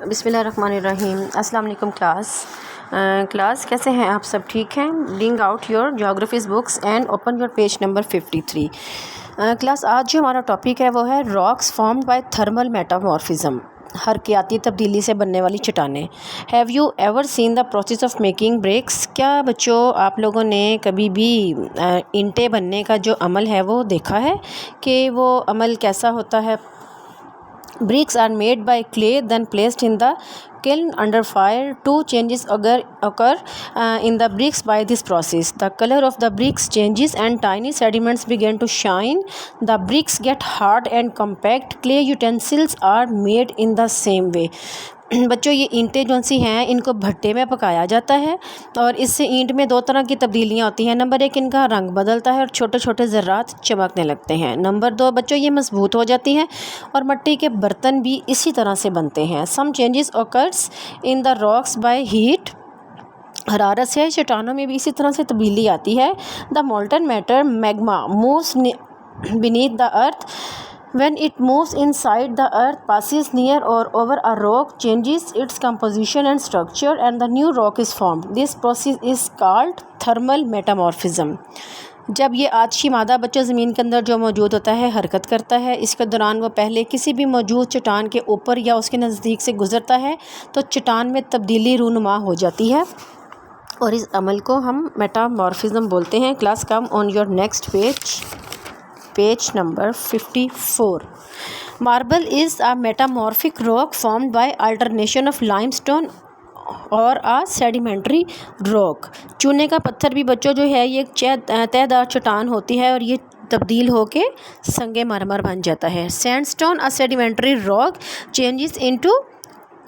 बिस्मिल्लाहिर्रहमानिर्रहीम। अस्सलाम वालेकुम क्लास कैसे हैं आप सब? ठीक हैं? Bring out your geographies books and open your page number 53। Class आज जो हमारा टॉपिक है वो है rocks formed by thermal metamorphism, हरकियाती तब्दीली से बनने वाली चट्टानें। Have you ever seen the process of making bricks? क्या बच्चों आप लोगों ने कभी भी ईंटें बनने का जो अमल है वो देखा है कि वो अमल कैसा होता है? Bricks are made by clay then placed in the kiln under fire. Two changes occur in the bricks by this process. The color of the bricks changes and tiny sediments begin to shine. The bricks get hard and compact. Clay utensils are made in the same way. बच्चों ये ईंटें जो सी हैं इनको भट्टे में पकाया जाता है और इससे ईंट में दो तरह की तब्दीलियाँ होती हैं। नंबर एक, इनका रंग बदलता है और छोटे छोटे ज़र्रात चमकने लगते हैं। नंबर दो, बच्चों ये मजबूत हो जाती हैं और मिट्टी के बर्तन भी इसी तरह से बनते हैं। Some changes occurs in the rocks by heat, हरारत से चट्टानों में भी इसी तरह से तब्दीली आती है। The molten matter magma moves beneath the earth. When it moves inside the earth, passes near or over a rock, changes its composition and structure, and the new rock is formed. This process is called thermal metamorphism. जब ये आतशी मादा बच्चों ज़मीन के अंदर जो मौजूद होता है हरकत करता है, इसके दौरान वो पहले किसी भी मौजूद चट्टान के ऊपर या उसके नज़दीक से गुज़रता है तो चट्टान में तब्दीली रूनुमा हो जाती है और इस अमल को हम मेटामॉर्फिज्म बोलते हैं। Class come on your next page number 54. Marble is a metamorphic rock formed by alternation of limestone और a sedimentary rock. चूने का पत्थर भी बच्चों जो है ये एक तहदार चट्टान होती है और ये तब्दील होके संगे मरमर बन जाता है। Sandstone a sedimentary rock changes into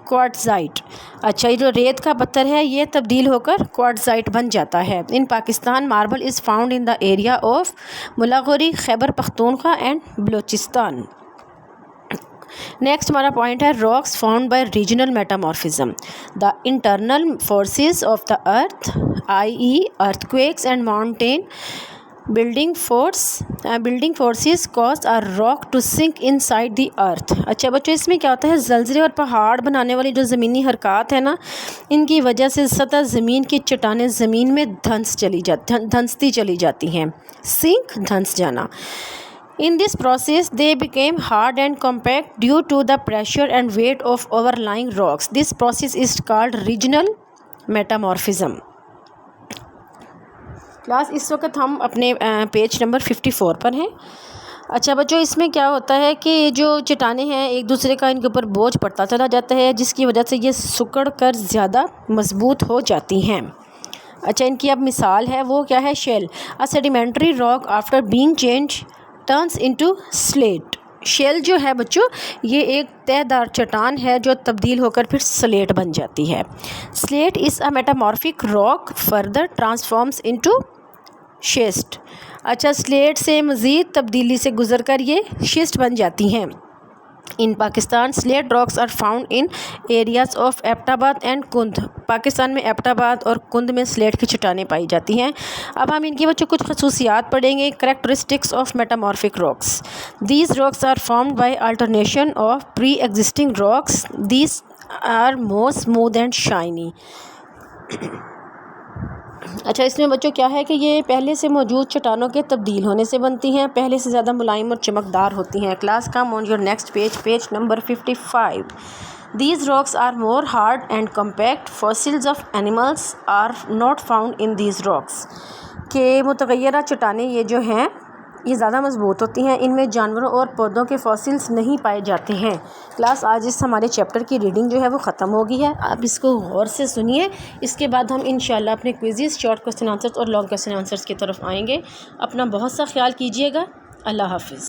क्वार्ट्ज़ाइट. अच्छा, ये जो रेत का पत्थर है ये तब्दील होकर क्वार्ट्ज़ाइट बन जाता है। In Pakistan marble is found in the area of Mullagori, Khyber Pakhtunkhwa and Balochistan. Next हमारा पॉइंट है rocks found by regional metamorphism. The internal forces of the earth i.e. Earthquakes and mountain building forces cause a rock to sink inside the earth. अच्छा बच्चों, इसमें क्या होता है, ज़लज़ले और पहाड़ बनाने वाली जो ज़मीनी हरकत है ना, इनकी वजह से सतह ज़मीन की चट्टानें ज़मीन में धंसती चली जाती हैं. सिंक, धंस जाना. In this process, they became hard and compact due to the pressure and weight of overlying rocks. This process is called regional metamorphism. Class इस वक्त हम अपने पेज नंबर 54 पर हैं. अच्छा बच्चों, इसमें क्या होता है कि जो चट्टानें हैं एक दूसरे का इनके ऊपर बोझ पड़ता चला जाता है जिसकी वजह से ये सिकुड़ कर ज़्यादा मजबूत हो जाती हैं. अच्छा, इनकी अब मिसाल है वो क्या है, shale. A sedimentary rock after being change turns into slate. Shale जो है बच्चों ये एक तहदार चट्टान है जो तब्दील होकर फिर स्लेट बन जाती है. Slate is a metamorphic rock further transforms into शिस्ट. अच्छा, स्लेट से मज़ीद तब्दीली से गुज़र कर ये शिस्ट बन जाती हैं. In Pakistan slate rocks are found in areas of Abbottabad and Kund. Pakistan में एबटाबाद और कुंद में स्लेट की चट्टानें पाई जाती हैं. अब हम इनकी बच्चों कुछ खसूसियात पढ़ेंगे. Characteristics of metamorphic rocks. These rocks are formed by alternation of pre existing rocks. These are more smooth and shiny. अच्छा, इसमें बच्चों क्या है कि ये पहले से मौजूद चट्टानों के तब्दील होने से बनती हैं, पहले से ज़्यादा मुलायम और चमकदार होती हैं. Class come on your next page number 55. These rocks are more hard and compact. Fossils of animals are not found in these rocks. के मुतग़य्यरा चट्टानें ये जो हैं ये ज़्यादा मजबूत होती हैं, इनमें जानवरों और पौधों के फॉसिल्स नहीं पाए जाते हैं. क्लास आज इस हमारे चैप्टर की रीडिंग जो है वो ख़त्म हो गई है. आप इसको गौर से सुनिए. इसके बाद हम इंशाल्लाह अपने क्विज़ेस, शॉर्ट क्वेश्चन आंसर्स और लॉन्ग क्वेश्चन आंसर्स की तरफ आएंगे. अपना बहुत सा ख्याल कीजिएगा. अल्लाह हाफिज़.